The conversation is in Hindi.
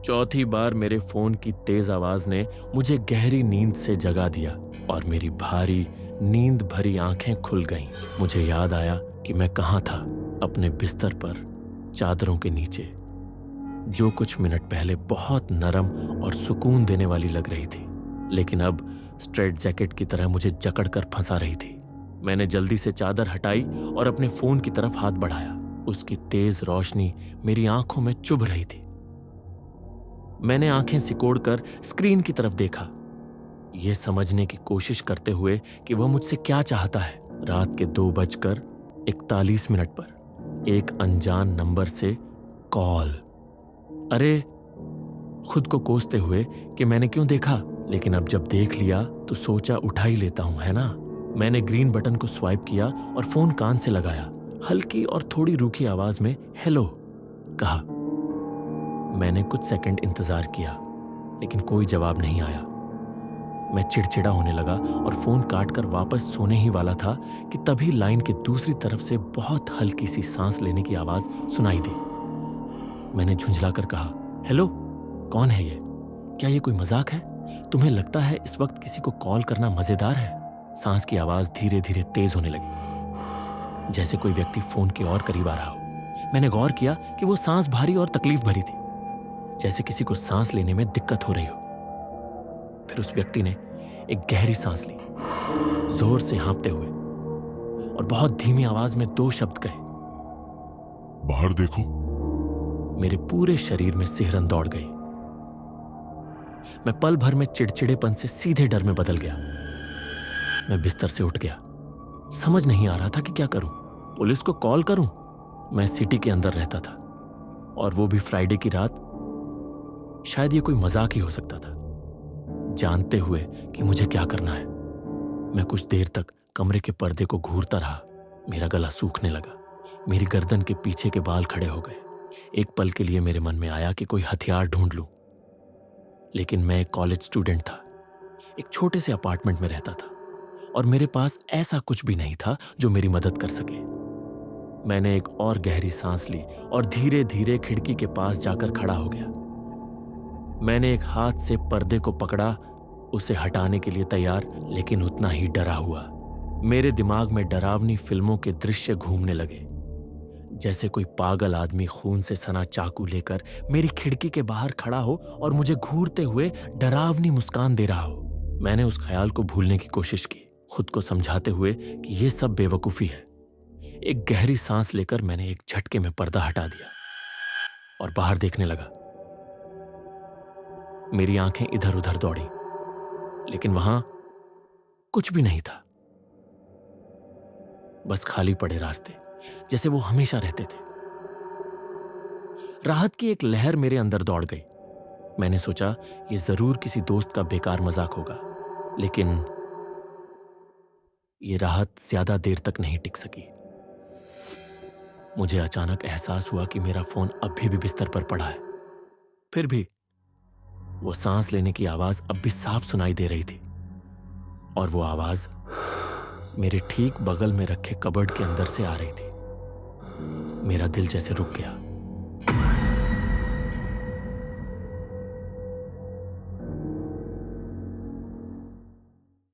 चौथी बार मेरे फोन की तेज आवाज ने मुझे गहरी नींद से जगा दिया और मेरी भारी नींद भरी आंखें खुल गईं। मुझे याद आया कि मैं कहाँ था, अपने बिस्तर पर, चादरों के नीचे, जो कुछ मिनट पहले बहुत नरम और सुकून देने वाली लग रही थी, लेकिन अब स्ट्रेट जैकेट की तरह मुझे जकड़ कर फंसा रही थी। मैंने जल्दी से चादर हटाई और अपने फोन की तरफ हाथ बढ़ाया। उसकी तेज रोशनी मेरी आंखों में चुभ रही थी। मैंने आंखें सिकोड़कर स्क्रीन की तरफ देखा, यह समझने की कोशिश करते हुए कि वह मुझसे क्या चाहता है। रात के 2:41 पर एक अनजान नंबर से कॉल। अरे, खुद को कोसते हुए कि मैंने क्यों देखा, लेकिन अब जब देख लिया तो सोचा उठा ही लेता हूं, है ना। मैंने ग्रीन बटन को स्वाइप किया और फोन कान से लगाया। हल्की और थोड़ी रूखी आवाज में हेलो कहा। मैंने कुछ सेकंड इंतजार किया, लेकिन कोई जवाब नहीं आया। मैं चिड़चिड़ा होने लगा और फोन काटकर वापस सोने ही वाला था कि तभी लाइन के दूसरी तरफ से बहुत हल्की सी सांस लेने की आवाज सुनाई दी। मैंने झुंझलाकर कहा, हेलो, कौन है ये? क्या ये कोई मजाक है? तुम्हें लगता है इस वक्त किसी को कॉल करना मजेदार है? सांस की आवाज धीरे धीरे तेज होने लगी, जैसे कोई व्यक्ति फोन के और करीब आ रहा हो। मैंने गौर किया कि वो सांस भारी और तकलीफ भरी थी, जैसे किसी को सांस लेने में दिक्कत हो रही हो। फिर उस व्यक्ति ने एक गहरी सांस ली, जोर से हाँफते हुए, और बहुत धीमी आवाज में 2 शब्द कहे, बाहर देखो। मेरे पूरे शरीर में सिहरन दौड़ गई। मैं पल भर में चिड़चिड़ेपन से सीधे डर में बदल गया। मैं बिस्तर से उठ गया। समझ नहीं आ रहा था कि क्या करूं। पुलिस को कॉल करूं? मैं सिटी के अंदर रहता था, और वो भी फ्राइडे की रात। शायद ये कोई मजाक ही हो सकता था। जानते हुए कि मुझे क्या करना है, मैं कुछ देर तक कमरे के पर्दे को घूरता रहा। मेरा गला सूखने लगा, मेरी गर्दन के पीछे के बाल खड़े हो गए। एक पल के लिए मेरे मन में आया कि कोई हथियार ढूंढ लूं, लेकिन मैं एक कॉलेज स्टूडेंट था, एक छोटे से अपार्टमेंट में रहता था, और मेरे पास ऐसा कुछ भी नहीं था जो मेरी मदद कर सके। मैंने एक और गहरी सांस ली और धीरे धीरे खिड़की के पास जाकर खड़ा हो गया। मैंने एक हाथ से पर्दे को पकड़ा, उसे हटाने के लिए तैयार, लेकिन उतना ही डरा हुआ। मेरे दिमाग में डरावनी फिल्मों के दृश्य घूमने लगे, जैसे कोई पागल आदमी खून से सना चाकू लेकर मेरी खिड़की के बाहर खड़ा हो और मुझे घूरते हुए डरावनी मुस्कान दे रहा हो। मैंने उस ख्याल को भूलने की कोशिश की, खुद को समझाते हुए कि यह सब बेवकूफी है। एक गहरी सांस लेकर मैंने एक झटके में पर्दा हटा दिया और बाहर देखने लगा। मेरी आंखें इधर उधर दौड़ी, लेकिन वहां कुछ भी नहीं था। बस खाली पड़े रास्ते, जैसे वो हमेशा रहते थे। राहत की एक लहर मेरे अंदर दौड़ गई। मैंने सोचा ये जरूर किसी दोस्त का बेकार मजाक होगा, लेकिन ये राहत ज्यादा देर तक नहीं टिक सकी। मुझे अचानक एहसास हुआ कि मेरा फोन अभी भी बिस्तर पर पड़ा है। फिर भी वो सांस लेने की आवाज अब भी साफ सुनाई दे रही थी, और वो आवाज मेरे ठीक बगल में रखे कबर्ड के अंदर से आ रही थी। मेरा दिल जैसे रुक गया।